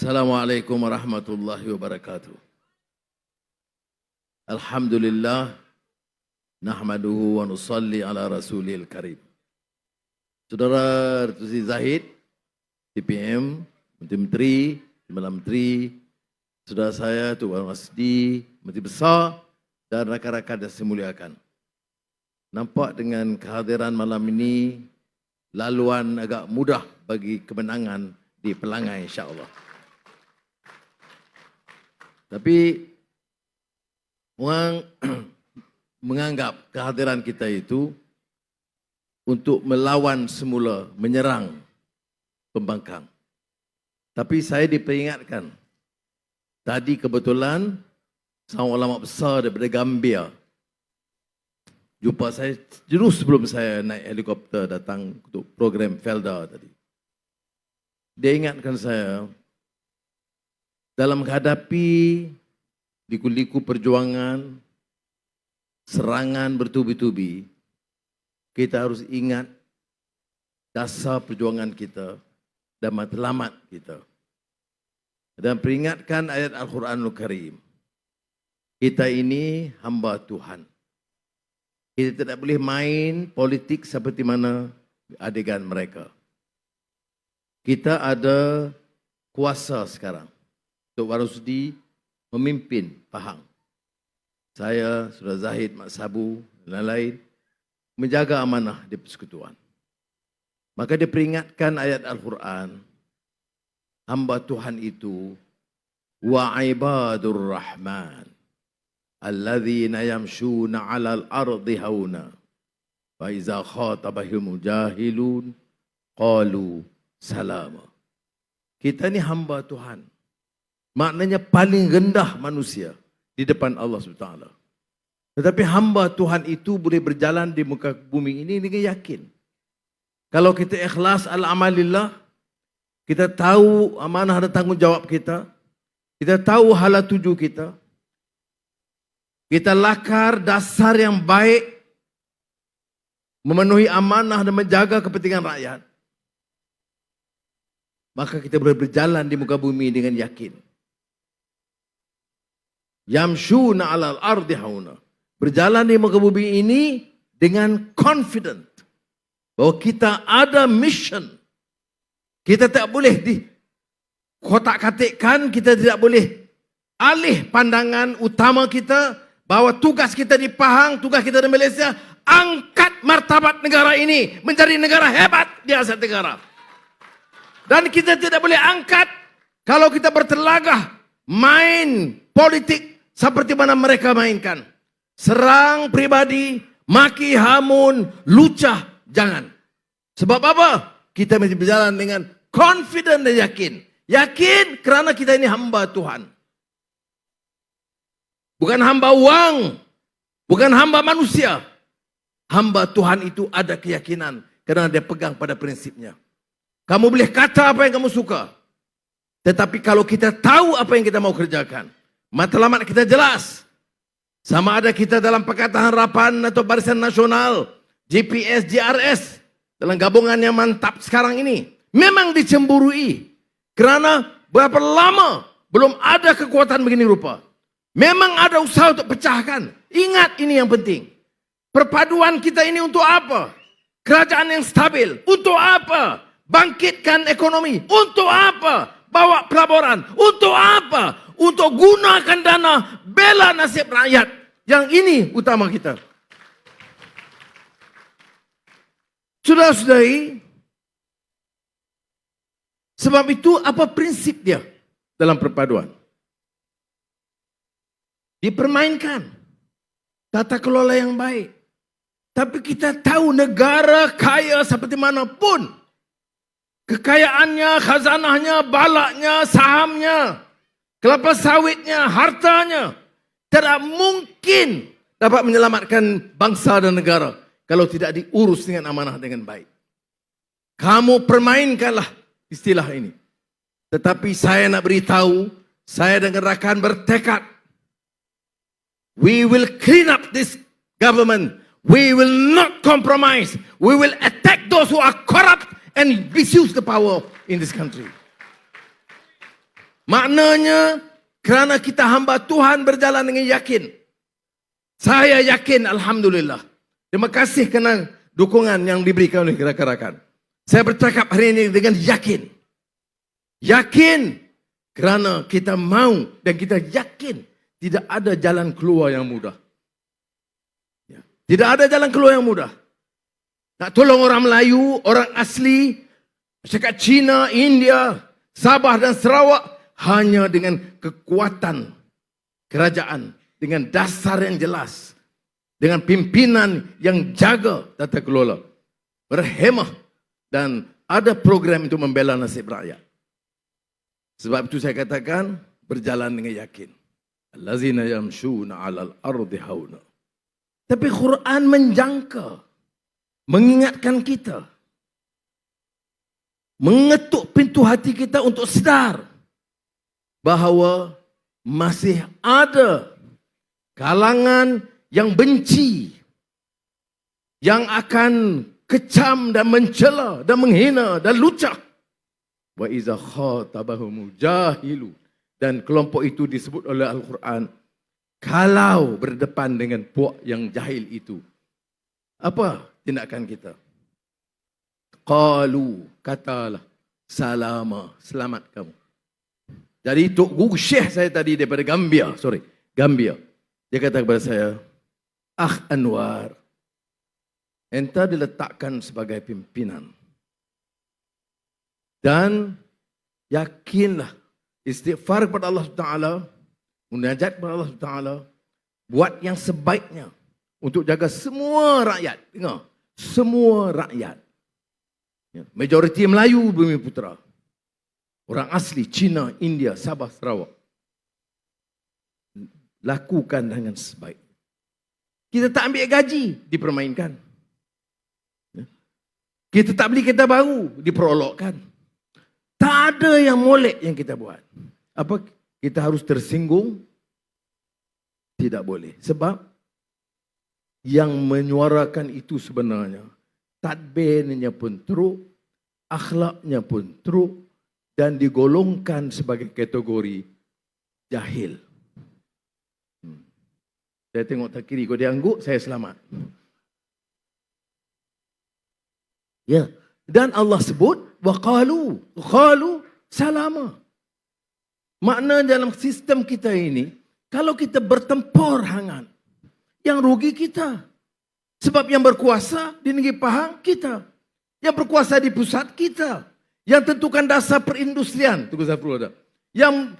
Assalamualaikum warahmatullahi wabarakatuh. Alhamdulillah, nahmaduhu wa nusalli ala rasulil karim. Saudara Tusi Zahid, TPM, Menteri, Menteri, saudara saya Tuan Masdi, Menteri Besar dan rakan-rakan yang saya muliakan. Nampak dengan kehadiran malam ini, laluan agak mudah bagi kemenangan di Pelangai insya-Allah. Tapi orang menganggap kehadiran kita itu untuk melawan semula, menyerang pembangkang. Tapi saya diperingatkan, tadi kebetulan seorang ulama besar daripada Gambia jumpa saya terus sebelum saya naik helikopter datang untuk program Felda tadi. Dia ingatkan saya, dalam menghadapi liku-liku perjuangan, serangan bertubi-tubi, kita harus ingat dasar perjuangan kita dan matlamat kita. Dan peringatkan ayat Al-Quranul Karim. Kita ini hamba Tuhan. Kita tidak boleh main politik seperti mana adegan mereka. Kita ada kuasa sekarang. Tok Warusdi memimpin Pahang. Saya, Saudara Zahid, Mak Sabu dan lain-lain menjaga amanah di persekutuan. Maka dia peringatkan ayat Al-Quran, hamba Tuhan itu wa ibadur rahman alladzina yamshuna 'alal ardi hauna wa iza khatabahumul jahilun qalu salama. Kita ni hamba Tuhan. Maknanya paling rendah manusia di depan Allah SWT. Tetapi hamba Tuhan itu boleh berjalan di muka bumi ini dengan yakin. Kalau kita ikhlas al-amalillah, kita tahu amanah dan tanggungjawab kita, kita tahu hala tuju kita, kita lakar dasar yang baik, memenuhi amanah dan menjaga kepentingan rakyat, maka kita boleh berjalan di muka bumi dengan yakin. Yamshuna 'alal ardi hauna. Berjalan di muka bumi ini dengan confident bahwa kita ada mission. Kita tak boleh dikotak-katikkan, kita tidak boleh alih pandangan utama kita bahwa tugas kita di Pahang, tugas kita di Malaysia, angkat martabat negara ini menjadi negara hebat di Asia Tenggara. Dan kita tidak boleh angkat kalau kita bertelagah main politik seperti mana mereka mainkan. Serang pribadi, maki hamun, lucah, jangan. Sebab apa? Kita mesti berjalan dengan confident dan yakin. Yakin kerana kita ini hamba Tuhan. Bukan hamba uang, bukan hamba manusia. Hamba Tuhan itu ada keyakinan kerana dia pegang pada prinsipnya. Kamu boleh kata apa yang kamu suka. Tetapi kalau kita tahu apa yang kita mau kerjakan, matlamat kita jelas. Sama ada kita dalam Pakatan Harapan atau Barisan Nasional, GPS, JRS, dalam gabungan yang mantap sekarang ini, memang dicemburui. Kerana berapa lama belum ada kekuatan begini rupa. Memang ada usaha untuk pecahkan. Ingat ini yang penting. Perpaduan kita ini untuk apa? Kerajaan yang stabil. Untuk apa? Bangkitkan ekonomi. Untuk apa? Bawa pelaburan. Untuk apa? Untuk gunakan dana bela nasib rakyat. Yang ini utama kita. Saudara-saudari, sebab itu apa prinsip dia dalam perpaduan? Dipermainkan tata kelola yang baik. Tapi kita tahu negara kaya seperti manapun, kekayaannya, khazanahnya, balaknya, sahamnya, kelapa sawitnya, hartanya, tidak mungkin dapat menyelamatkan bangsa dan negara kalau tidak diurus dengan amanah dengan baik. Kamu permainkanlah istilah ini. Tetapi saya nak beritahu, saya dengan rakan bertekad, we will clean up this government. We will not compromise. We will attack those who are corrupt and misuse the power in this country. Maknanya kerana kita hamba Tuhan berjalan dengan yakin. Saya yakin, alhamdulillah. Terima kasih kerana dukungan yang diberikan oleh rakan-rakan. Saya bercakap hari ini dengan yakin. Yakin kerana kita mau dan kita yakin tidak ada jalan keluar yang mudah. Tidak ada jalan keluar yang mudah. Nak tolong orang Melayu, orang asli, masyarakat Cina, India, Sabah dan Sarawak hanya dengan kekuatan kerajaan, dengan dasar yang jelas, dengan pimpinan yang jaga tata kelola, berhemah dan ada program untuk membela nasib rakyat. Sebab itu saya katakan berjalan dengan yakin. Allazina yamshuna 'alal ardi hauna. Tapi Quran menjangka, mengingatkan kita, mengetuk pintu hati kita untuk sedar bahawa masih ada kalangan yang benci, yang akan kecam dan mencela dan menghina dan lucah. Wa iza khatabahum jahilu, dan kelompok itu disebut oleh Al-Quran kalau berdepan dengan puak yang jahil itu. Apa tindakan kita? Qalu, katalah, salama, selamat kamu. Jadi Tok Guru Syekh saya tadi daripada Gambia, dia kata kepada saya, Anwar, enta diletakkan sebagai pimpinan. Dan yakinlah, istighfar kepada Allah Taala, munajat kepada Allah Taala, buat yang sebaiknya untuk jaga semua rakyat. Dengar, semua rakyat. Majoriti Melayu Bumi Putera. Orang asli Cina, India, Sabah, Sarawak. Lakukan dengan sebaik. Kita tak ambil gaji, dipermainkan. Kita tak beli kereta baru, diperolokkan. Tak ada yang molek yang kita buat. Apa? Kita harus tersinggung? Tidak boleh. Sebab yang menyuarakan itu sebenarnya tadbirnya pun teruk, akhlaknya pun teruk, dan digolongkan sebagai kategori jahil. Saya tengok tak kiri, kalau dia angguk, saya selamat. Ya, dan Allah sebut waqalu, qalu salama. Makna dalam sistem kita ini, kalau kita bertempur hangat, yang rugi kita. Sebab yang berkuasa di negeri Pahang kita. Yang berkuasa di pusat kita. Yang tentukan dasar perindustrian, yang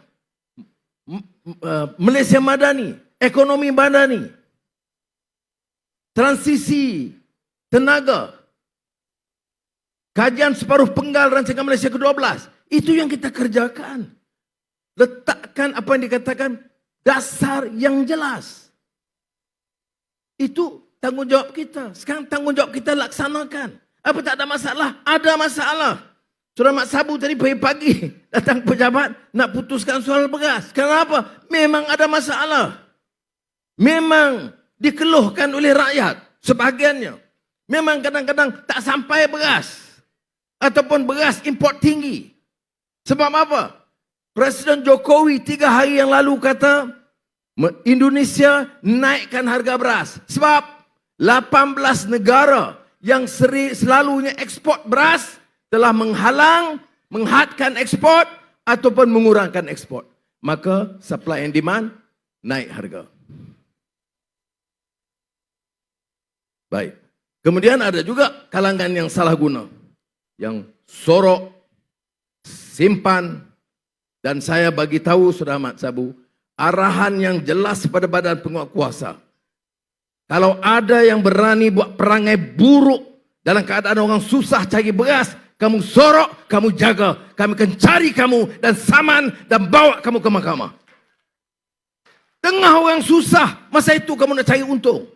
Malaysia Madani, ekonomi madani, transisi tenaga, kajian separuh penggal rancangan Malaysia ke-12. Itu yang kita kerjakan. Letakkan apa yang dikatakan dasar yang jelas. Itu tanggungjawab kita. Sekarang tanggungjawab kita laksanakan. Apa tak ada masalah? Ada masalah. Surah Mak Sabu tadi pagi-pagi datang pejabat nak putuskan soal beras. Kenapa? Memang ada masalah. Memang dikeluhkan oleh rakyat sebahagiannya. Memang kadang-kadang tak sampai beras. Ataupun beras import tinggi. Sebab apa? Presiden Jokowi 3 hari yang lalu kata Indonesia naikkan harga beras. Sebab 18 negara yang selalunya ekspor beras telah menghalang, menghadkan ekspor ataupun mengurangkan ekspor. Maka supply and demand naik harga. Baik. Kemudian ada juga kalangan yang salah guna. Yang sorok, simpan, dan saya bagi tahu Saudara Mat Sabu, arahan yang jelas pada badan penguat kuasa. Kalau ada yang berani buat perangai buruk dalam keadaan orang susah cari beras, kamu sorok, kamu jaga. Kami akan cari kamu dan saman dan bawa kamu ke mahkamah. Tengah orang susah, masa itu kamu nak cari untung.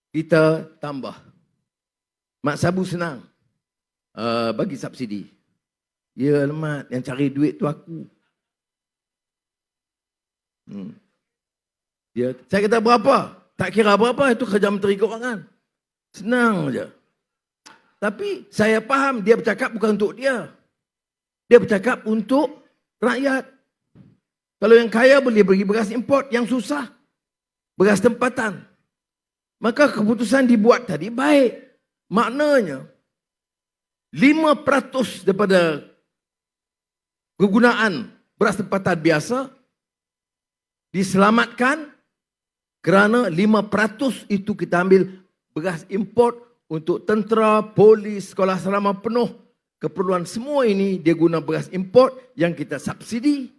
Kita tambah. Mak Sabu senang. Bagi subsidi. Ya lemat, yang cari duit tu aku. Saya kata berapa? Tak kira berapa, itu kerja menteri keuangan. Senang saja. Tapi saya faham dia bercakap bukan untuk dia. Dia bercakap untuk rakyat. Kalau yang kaya boleh bagi beras import, yang susah beras tempatan. Maka keputusan dibuat tadi baik. Maknanya 5% daripada kegunaan beras tempatan biasa diselamatkan kerana 5% itu kita ambil beras import untuk tentera, polis, sekolah asrama penuh. Keperluan semua ini dia guna beras import yang kita subsidi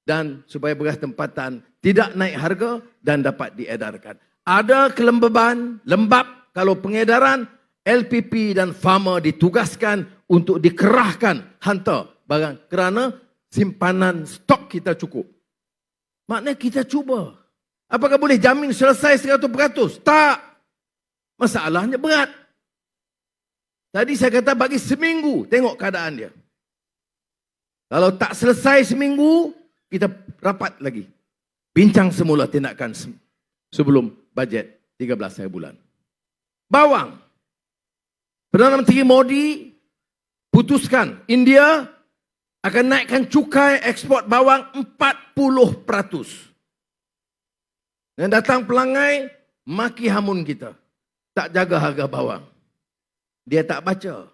dan supaya beras tempatan tidak naik harga dan dapat diedarkan. Ada kelembaban, lembab kalau pengedaran, LPP dan farmer ditugaskan untuk dikerahkan hantar barang kerana simpanan stok kita cukup. Maknanya kita cuba. Apakah boleh jamin selesai 100%? Tak. Masalahnya berat. Tadi saya kata bagi seminggu tengok keadaan dia. Kalau tak selesai seminggu, kita rapat lagi. Bincang semula tindakan sebelum bajet 13 hari bulan. Bawang. Perdana Menteri Modi putuskan India akan naikkan cukai ekspor bawang 40%. Dan datang pelangai maki hamun kita. Tak jaga harga bawang. Dia tak baca.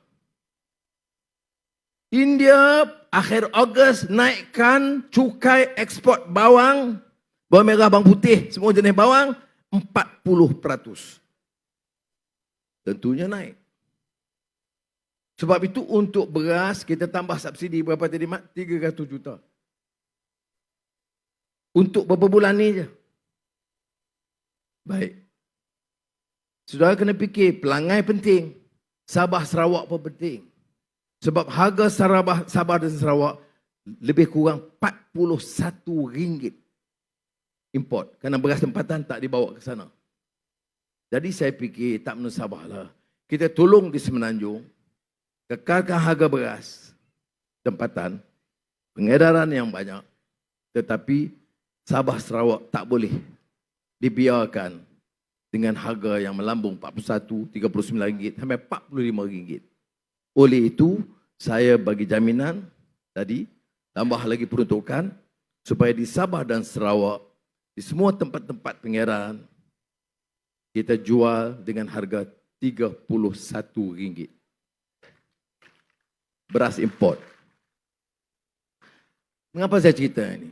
India akhir Ogos naikkan cukai ekspor bawang, bawang merah, bawang putih, semua jenis bawang 40%. Tentunya naik. Sebab itu untuk beras kita tambah subsidi berapa tadi Mat? 300 juta. Untuk beberapa bulan ni je. Baik. Saudara kena fikir pelangai penting. Sabah Sarawak pun penting. Sebab harga Sabah dan Sarawak lebih kurang RM41 import. Kerana beras tempatan tak dibawa ke sana. Jadi saya fikir tak menusabahlah. Kita tolong di Semenanjung. Kekalkan harga beras tempatan. Pengedaran yang banyak. Tetapi Sabah Sarawak tak boleh dibiarkan dengan harga yang melambung RM41, RM39 sampai RM45. Oleh itu, saya bagi jaminan tadi, tambah lagi peruntukan supaya di Sabah dan Sarawak, di semua tempat-tempat pengedaran, kita jual dengan harga RM31. Beras import. Mengapa saya cerita ini?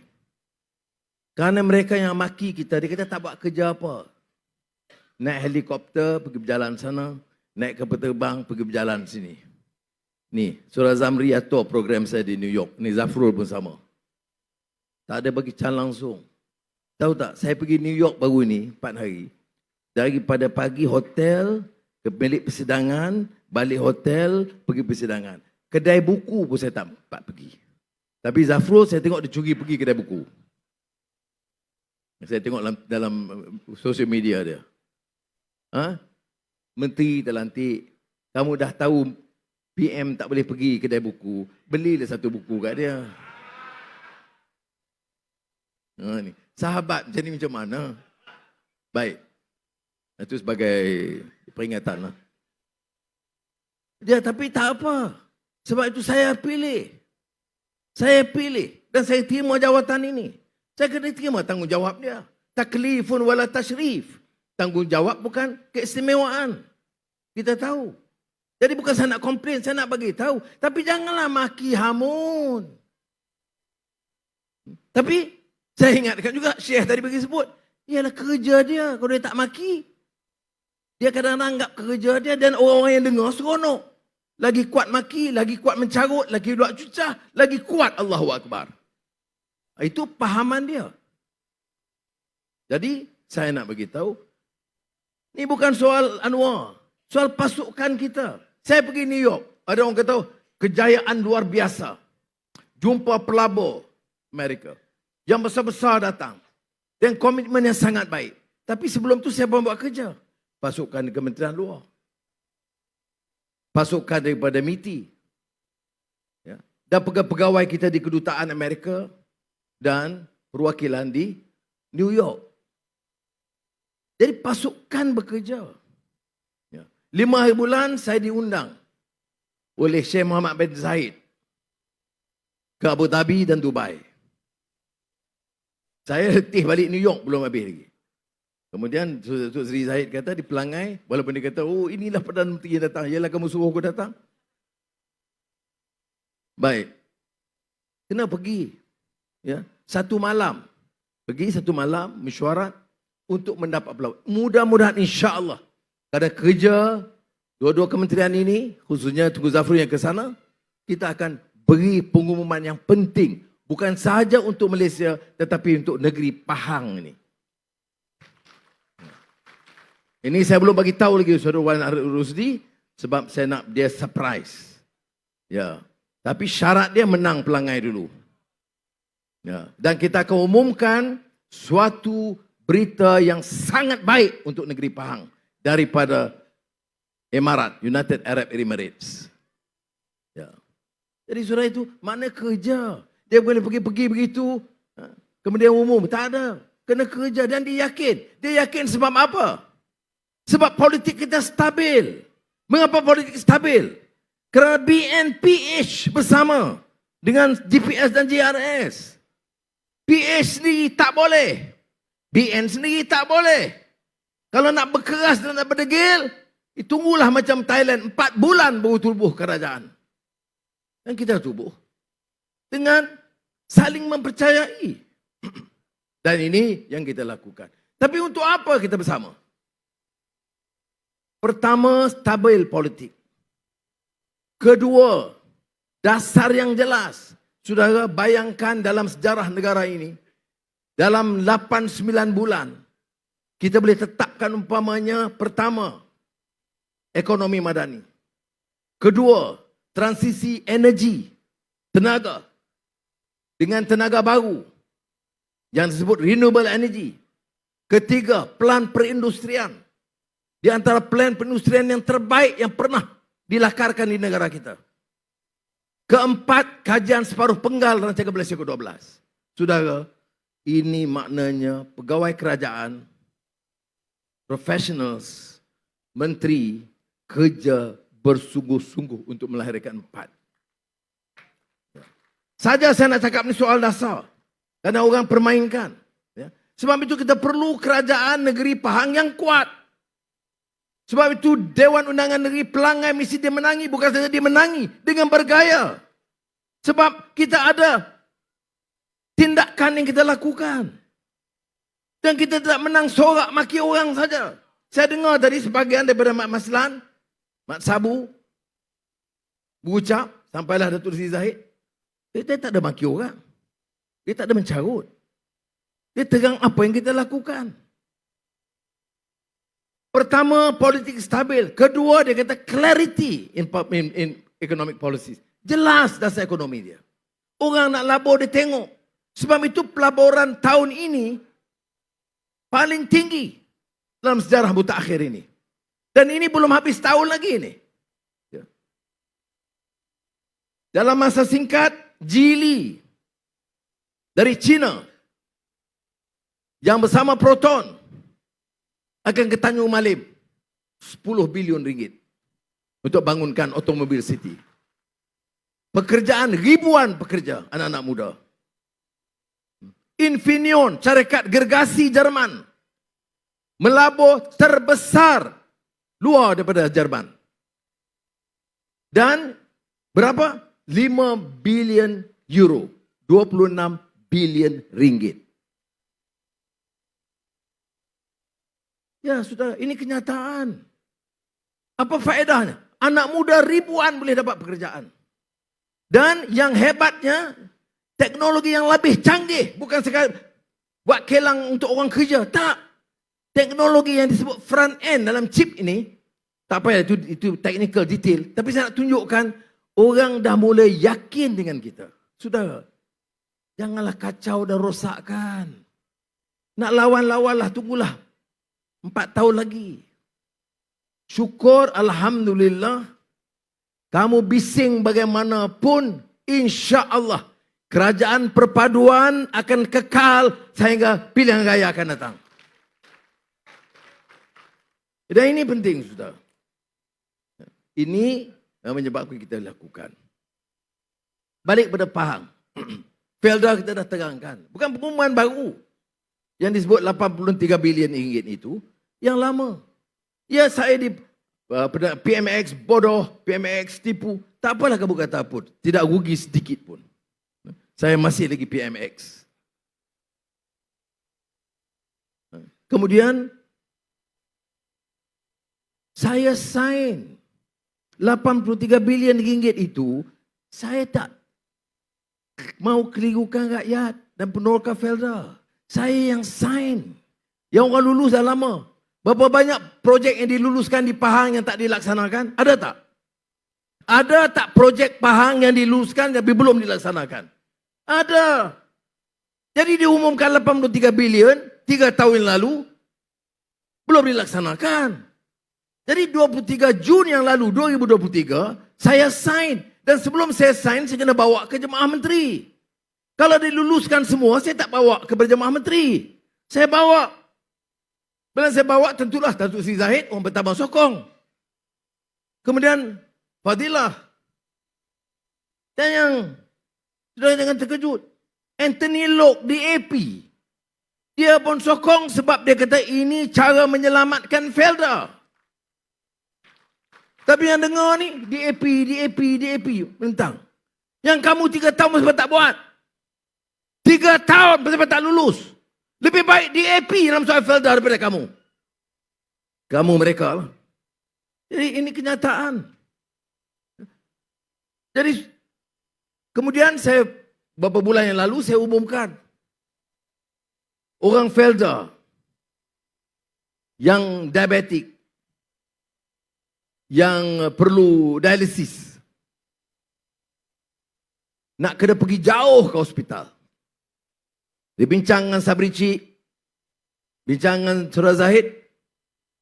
Kerana mereka yang maki kita, dia kata tak buat kerja apa. Naik helikopter, pergi berjalan sana. Naik kapal terbang, pergi berjalan sini. Ni, Surah Zamri atur program saya di New York. Ni Zafrul pun sama. Tak ada bagi can langsung. Tahu tak, saya pergi New York baru ni, 4 hari. Daripada pagi hotel, ke bilik persidangan, balik hotel, pergi persidangan. Kedai buku pun saya tak pergi. Tapi Zafrul, saya tengok dia curi pergi kedai buku. Saya tengok dalam sosial media dia. Menteri terlantik, kamu dah tahu PM tak boleh pergi kedai buku, belilah satu buku kat dia. Ni. Sahabat macam ni macam mana? Baik. Itu sebagai peringatan lah. Dia tapi tak apa. Sebab itu saya pilih. Saya pilih. Dan saya terima jawatan ini. Saya kena terima tanggungjawab dia. Taklifun wala tashrif. Tanggungjawab bukan keistimewaan. Kita tahu. Jadi bukan saya nak komplain, saya nak bagi tahu. Tapi janganlah maki hamun. Tapi saya ingatkan juga, Syekh tadi bagi sebut. Ialah kerja dia. Kalau dia tak maki, dia kadang-kadang anggap kerja dia dan orang-orang yang dengar seronok. Lagi kuat maki, lagi kuat mencarut, lagi buat cucah, lagi kuat Allahu Akbar. Itu pahaman dia. Jadi, saya nak bagi tahu, ini bukan soal Anwar, soal pasukan kita. Saya pergi New York, ada orang kata, kejayaan luar biasa. Jumpa pelabur Amerika. Yang besar-besar datang. Dan komitmen yang sangat baik. Tapi sebelum tu siapa yang buat kerja? Pasukan Kementerian Luar. Pasukan daripada MITI. Ya. Dan pegawai kita di Kedutaan Amerika dan perwakilan di New York. Jadi pasukan bekerja. Ya. 5 hari bulan saya diundang oleh Syekh Muhammad bin Zaid. ke Abu Dhabi dan Dubai. Saya letih balik New York belum habis lagi. Kemudian Datuk Seri Zahid kata di Pelangai, walaupun dia kata, oh inilah Perdana Menteri yang datang, ialah kamu suruh aku datang. Baik, kena pergi. Ya, satu malam, pergi satu malam mesyuarat untuk mendapat pelawat. Mudah-mudahan insya-Allah kerana kerja dua-dua kementerian ini, khususnya Tunku Zafrul yang ke sana, kita akan beri pengumuman yang penting, bukan sahaja untuk Malaysia tetapi untuk negeri Pahang ini. Ini saya belum bagi tahu lagi Saudara Wan Rusdi sebab saya nak dia surprise. Ya. Tapi syarat dia menang Pelangai dulu. Ya. Dan kita akan umumkan suatu berita yang sangat baik untuk negeri Pahang daripada Emirat, United Arab Emirates. Ya. Jadi saudara itu mana kerja? Dia boleh pergi-pergi begitu, kemudian umum. Tak ada. Kena kerja dan dia yakin. Dia yakin sebab apa? Sebab politik kita stabil. Mengapa politik stabil? Kerana BNPH bersama dengan GPS dan GRS. PH sendiri tak boleh. BN sendiri tak boleh. Kalau nak berkeras dan nak berdegil, tunggulah macam Thailand 4 bulan baru tubuh kerajaan. Dan kita tubuh dengan saling mempercayai. Dan ini yang kita lakukan. Tapi untuk apa kita bersama? Pertama, stabil politik. Kedua, dasar yang jelas. Saudara bayangkan dalam sejarah negara ini, dalam 8-9 bulan, kita boleh tetapkan umpamanya, pertama, ekonomi madani. Kedua, transisi energi, tenaga, dengan tenaga baru, yang disebut renewable energy. Ketiga, plan perindustrian. Di antara plan perindustrian yang terbaik yang pernah dilakarkan di negara kita. Keempat, kajian separuh penggal Rancangan Malaysia ke-12. Saudara, ini maknanya pegawai kerajaan, professionals, menteri, kerja bersungguh-sungguh untuk melahirkan 4. Saja saya nak cakap ni soal dasar. Kerana orang permainkan. Sebab itu kita perlu kerajaan negeri Pahang yang kuat. Sebab itu Dewan Undangan Negeri Pelangai mesti dia menangi. Bukan saja dia menangi dengan bergaya. Sebab kita ada tindakan yang kita lakukan. Dan kita tidak menang sorak maki orang saja. Saya dengar tadi sebahagian daripada Mak Maslan, Mak Sabu, berucap, sampailah Datuk Seri Zahid. Dia tak ada maki orang. Dia tak ada mencarut. Dia terang apa yang kita lakukan. Pertama, politik stabil. Kedua, dia kata clarity in economic policies. Jelas dasar ekonomi dia. Orang nak labur, dia tengok. Sebab itu pelaburan tahun ini paling tinggi dalam sejarah mutakhir ini. Dan ini belum habis tahun lagi ini. Dalam masa singkat, Geely dari China yang bersama Proton akan ke Tanjung Malim 10 bilion ringgit untuk bangunkan Automobil City. Pekerjaan ribuan pekerja, anak-anak muda. Infineon, syarikat gergasi Jerman, melabur terbesar luar daripada Jerman. Dan berapa? 5 bilion euro, 26 bilion ringgit. Ya sudah, ini kenyataan. Apa faedahnya? Anak muda ribuan boleh dapat pekerjaan. Dan yang hebatnya, teknologi yang lebih canggih. Bukan sekadar buat kelang untuk orang kerja. Tak. Teknologi yang disebut front end dalam chip ini, tak payah itu technical detail. Tapi saya nak tunjukkan, orang dah mulai yakin dengan kita. Sudah, janganlah kacau dan rosakkan. Nak lawan-lawanlah, tunggulah. 4 tahun lagi. Syukur, alhamdulillah. Kamu bising bagaimanapun, insya-Allah kerajaan perpaduan akan kekal sehingga pilihan raya akan datang. Dan ini penting, sudah. Ini yang menyebabkan kita lakukan. Balik pada Pahang. Felda kita dah terangkan. Bukan pengumuman baru. Yang disebut 83 bilion ringgit itu, yang lama. Ya, saya di PMX bodoh, PMX tipu. Tak apalah kamu kata pun. Tidak rugi sedikit pun. Saya masih lagi PMX. Kemudian, saya sign 83 bilion ringgit itu, saya tak mau kelirukan rakyat dan penolak Felda. Saya yang sign. Yang orang lulus dah lama. Berapa banyak projek yang diluluskan di Pahang yang tak dilaksanakan? Ada tak? Ada tak projek Pahang yang diluluskan tapi belum dilaksanakan? Ada. Jadi diumumkan 83 bilion 3 tahun yang lalu belum dilaksanakan. Jadi 23 Jun yang lalu 2023 saya sign. Dan sebelum saya sign saya kena bawa ke Jemaah Menteri. Kalau diluluskan semua saya tak bawa ke Jemaah Menteri. Saya bawa. Bila saya bawa tentulah Datuk Seri Zahid orang pertama sokong. Kemudian Fadilah. Dan yang sudah jangan terkejut. Anthony Lok di AP. Dia pun sokong sebab dia kata ini cara menyelamatkan Felda. Tapi yang dengar ni di AP mentang. Yang kamu 3 tahun sebab tak buat. 3 tahun sebab tak lulus. Lebih baik di AP dalam soal Felda daripada kamu. Kamu mereka lah. Jadi ini kenyataan. Jadi kemudian saya beberapa bulan yang lalu saya umumkan. Orang Felda yang diabetik, yang perlu dialisis, nak kena pergi jauh ke hospital. Dibincang dengan Sabri Cik, bincang dengan Surah Zahid,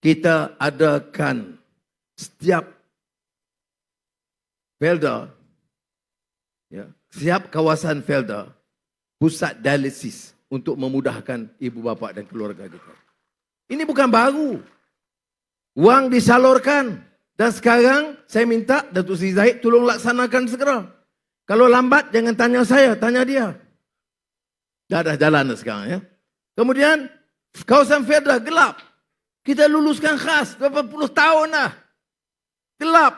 kita adakan setiap Felda, ya, setiap kawasan Felda, pusat dialisis untuk memudahkan ibu bapa dan keluarga kita. Ini bukan baru. Wang disalurkan. Dan sekarang saya minta Datuk Seri Zahid tolong laksanakan segera. Kalau lambat jangan tanya saya, tanya dia. Dah jalan sekarang ya. Kemudian kawasan Felda gelap. Kita luluskan khas 80 tahun dah. Gelap.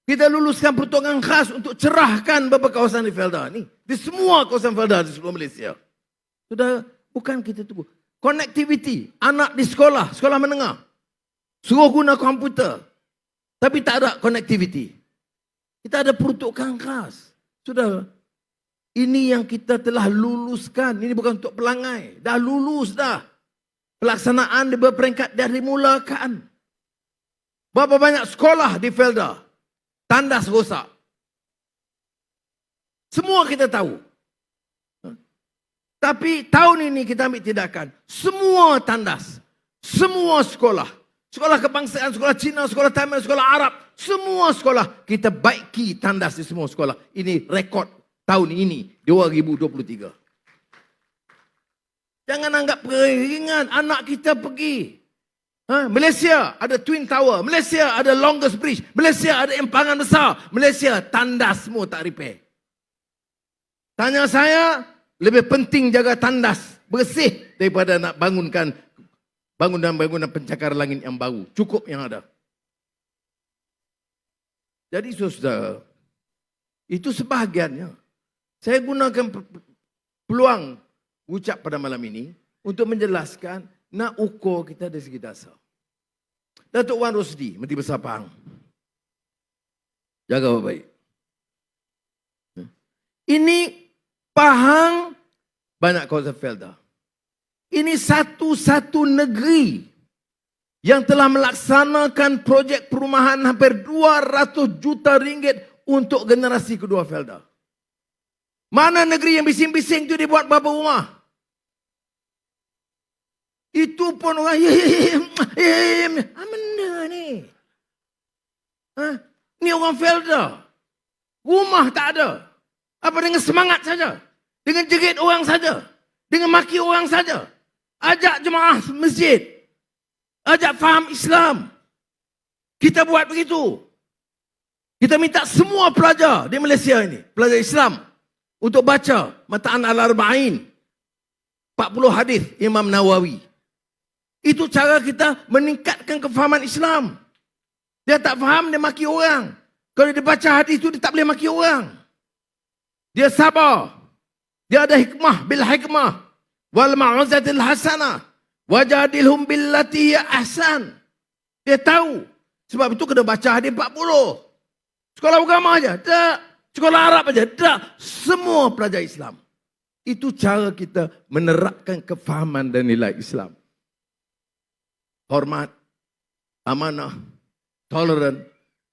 Kita luluskan peruntukan khas untuk cerahkan beberapa kawasan di Felda ni. Di semua kawasan Felda di seluruh Malaysia. Sudah bukan kita tunggu. Connectivity. Anak di sekolah, sekolah menengah. Suruh guna komputer. Tapi tak ada connectivity. Kita ada peruntukan khas. Sudah. Ini yang kita telah luluskan. Ini bukan untuk pelangai. Dah lulus dah. Pelaksanaan di berperingkat dah dimulakan. Berapa banyak sekolah di Felda. Tandas rosak. Semua kita tahu. Tapi tahun ini kita ambil tindakan. Semua tandas. Semua sekolah. Sekolah kebangsaan, sekolah Cina, sekolah Tamil, sekolah Arab. Semua sekolah. Kita baiki tandas di semua sekolah. Ini rekod tahun ini, 2023. Jangan anggap ringan. Anak kita pergi. Malaysia ada Twin Tower. Malaysia ada Longest Bridge. Malaysia ada empangan besar. Malaysia tandas semua tak repair. Tanya saya, lebih penting jaga tandas bersih daripada nak bangunkan bangunan pencakar langit yang baru. Cukup yang ada. Jadi saudara, itu sebahagiannya. Saya gunakan peluang ucap pada malam ini untuk menjelaskan nak ukur kita dari segi dasar. Datuk Wan Rosdi, Menteri Besar Pahang. Jaga baik-baik. Ini Pahang banyak kawasan Felda. Ini satu-satu negeri yang telah melaksanakan projek perumahan hampir 200 juta ringgit untuk generasi kedua Felda. Mana negeri yang bising-bising itu dibuat berapa rumah? Itu pun orang benda ni. Ni orang Felda. Rumah tak ada. Apa dengan semangat saja? Dengan jerit orang saja? Dengan maki orang saja? Ajak jemaah masjid. Ajak faham Islam. Kita buat begitu. Kita minta semua pelajar di Malaysia ini, pelajar Islam, untuk baca Mataan Al-Arba'in, 40 hadis Imam Nawawi. Itu cara kita meningkatkan kefahaman Islam. Dia tak faham, dia maki orang. Kalau dia baca hadis itu, dia tak boleh maki orang. Dia sabar. Dia ada hikmah bil hikmah. Wal ma'uzatil hasanah. Wajadilhum billati ya ahsan. Dia tahu. Sebab itu kena baca hadis 40. Sekolah agama aja? Tak. Sekolah Arab aja? Tak. Semua pelajar Islam. Itu cara kita menerapkan kefahaman dan nilai Islam. Hormat, amanah, toleran,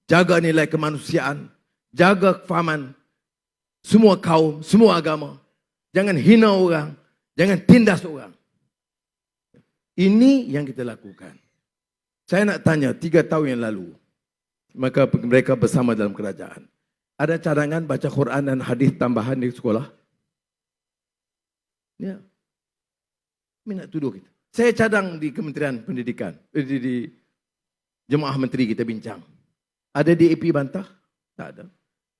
jaga nilai kemanusiaan, jaga kefahaman semua kaum, semua agama. Jangan hina orang, jangan tindas orang. Ini yang kita lakukan. Saya nak tanya, 3 tahun yang lalu, maka mereka bersama dalam kerajaan. Ada cadangan baca Quran dan hadis tambahan di sekolah? Ya. Ini nak tuduh kita. Saya cadang di Kementerian Pendidikan, di Jemaah Menteri kita bincang. Ada DAP bantah? Tak ada.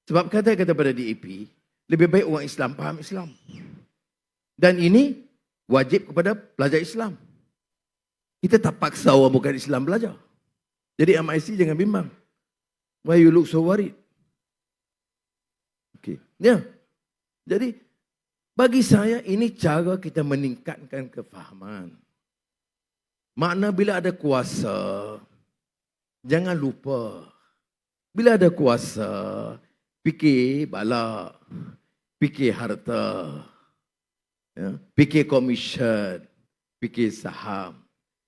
Sebab kata-kata pada DAP, lebih baik orang Islam faham Islam. Dan ini wajib kepada pelajar Islam. Kita tak paksa orang bukan Islam belajar. Jadi MIC jangan bimbang. Why you look so worried? Okay. Ya. Jadi bagi saya ini cara kita meningkatkan kefahaman. Makna bila ada kuasa, jangan lupa. Bila ada kuasa, fikir bala, fikir harta, ya, fikir komisen, fikir saham.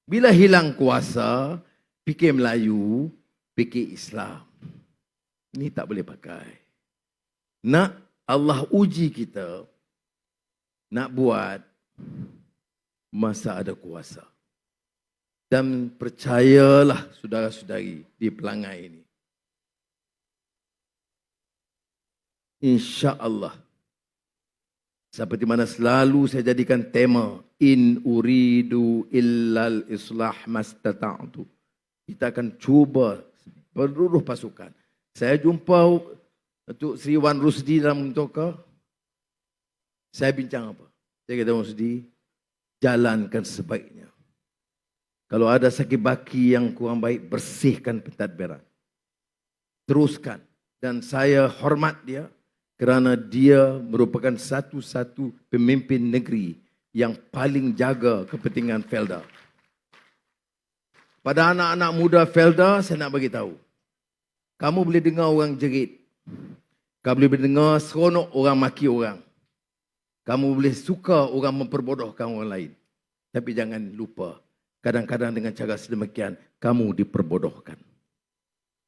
Bila hilang kuasa, fikir Melayu, fikir Islam. Ini tak boleh pakai. Nak Allah uji kita, nak buat masa ada kuasa. Dan percayalah saudara-saudari di Pelangai ini. InsyaAllah. Seperti mana selalu saya jadikan tema. In uridu illal islah mastata'tu. Kita akan cuba seluruh pasukan. Saya jumpa Datuk Seri Wan Rusdi dalam Muntaka. Saya bincang apa? Saya kata Wan Rusdi, jalankan sebaiknya. Kalau ada sakit baki yang kurang baik, bersihkan pentadbiran. Teruskan. Dan saya hormat dia kerana dia merupakan satu-satu pemimpin negeri yang paling jaga kepentingan Felda. Pada anak-anak muda Felda, saya nak bagi tahu. Kamu boleh dengar orang jerit. Kamu boleh dengar seronok orang maki orang. Kamu boleh suka orang memperbodohkan orang lain. Tapi jangan lupa, kadang-kadang dengan cara sedemikian, kamu diperbodohkan.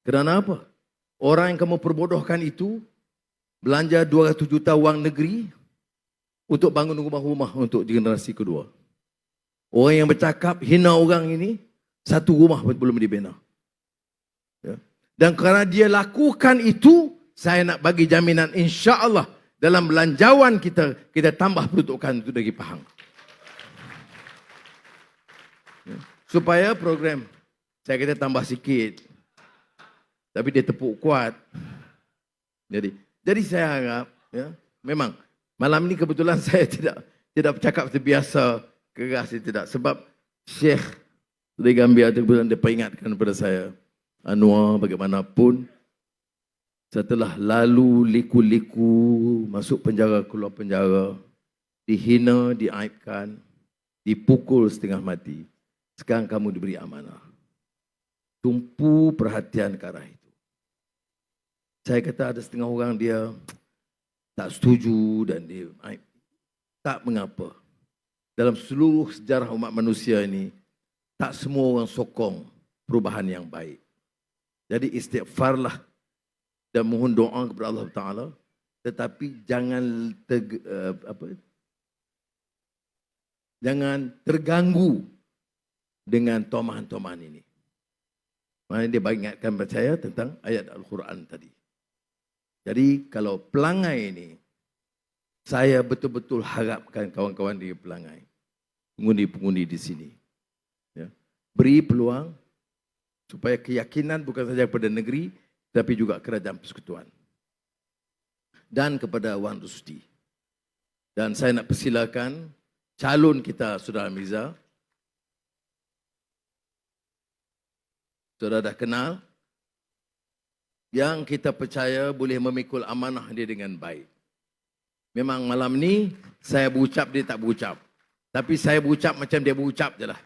Kerana apa? Orang yang kamu perbodohkan itu, belanja 200 juta wang negeri untuk bangun rumah-rumah untuk generasi kedua. Orang yang bercakap, hina orang ini, satu rumah pun belum dibina. Ya. Dan kerana dia lakukan itu, saya nak bagi jaminan insya-Allah dalam belanjawan kita tambah peruntukan itu dari Pahang. Ya. Supaya program, saya kata tambah sikit. Tapi dia tepuk kuat. Jadi saya harap, ya, memang malam ni kebetulan saya tidak bercakap seperti biasa, keras tidak. Sebab Syekh dari Gambia itu kebetulan dia peringatkan kepada saya, Anwar bagaimanapun, setelah lalu liku-liku, masuk penjara, keluar penjara, dihina, diaibkan, dipukul setengah mati, sekarang kamu diberi amanah. Tumpu perhatian ke arah itu. Saya kata ada setengah orang dia tak setuju dan dia tak mengapa. Dalam seluruh sejarah umat manusia ini, tak semua orang sokong perubahan yang baik. Jadi istighfarlah dan mohon doa kepada Allah Taala, tetapi jangan jangan terganggu dengan tomahan-tomahan ini. Mana dia ingatkan percaya tentang ayat Al-Quran tadi. Jadi kalau Pelangai ini, saya betul-betul harapkan kawan-kawan di Pelangai, pengundi-pengundi di sini, ya, beri peluang supaya keyakinan bukan saja kepada negeri, tapi juga kerajaan persekutuan. Dan kepada Wan Rusdi. Dan saya nak persilakan calon kita, Saudara Mirza. Saudara dah kenal. Yang kita percaya boleh memikul amanah dia dengan baik. Memang malam ni saya berucap, dia tak berucap. Tapi saya berucap macam dia berucap je lah.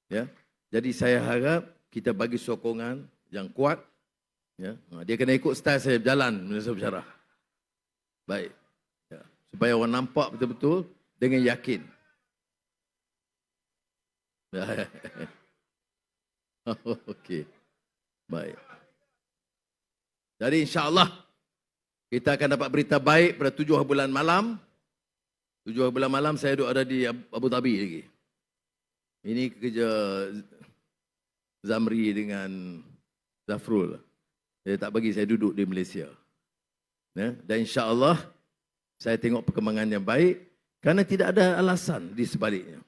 Ya? Jadi saya harap kita bagi sokongan yang kuat. Ya? Dia kena ikut style saya berjalan masa bersyarah. Baik. Ya. Supaya orang nampak betul-betul dengan yakin. Okey. Baik. Jadi insya-Allah kita akan dapat berita baik pada 7 bulan malam. 7 bulan malam saya duduk ada di Abu Dhabi lagi. Ini kerja Zamri dengan Zafrul. Dia tak bagi saya duduk di Malaysia. Ya? Dan insya-Allah saya tengok perkembangan yang baik kerana tidak ada alasan di sebaliknya.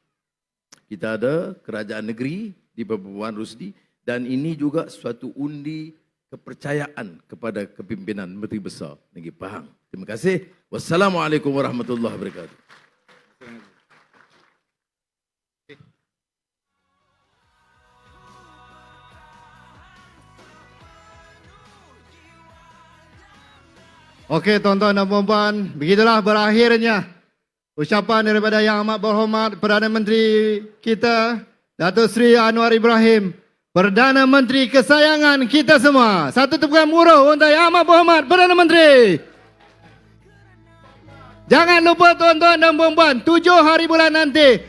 Kita ada kerajaan negeri di Puan Rusdi dan ini juga suatu undi kepercayaan kepada kepimpinan Menteri Besar Negeri Pahang. Terima kasih. Wassalamualaikum warahmatullahi wabarakatuh. Okey tuan-tuan dan puan-puan, begitulah berakhirnya ucapan daripada Yang Amat Berhormat Perdana Menteri kita, Datuk Seri Anwar Ibrahim, Perdana Menteri kesayangan kita semua. Satu tepukan murah untuk Yang Amat Berhormat Perdana Menteri. Jangan lupa tuan-tuan dan puan-puan, 7 hari bulan nanti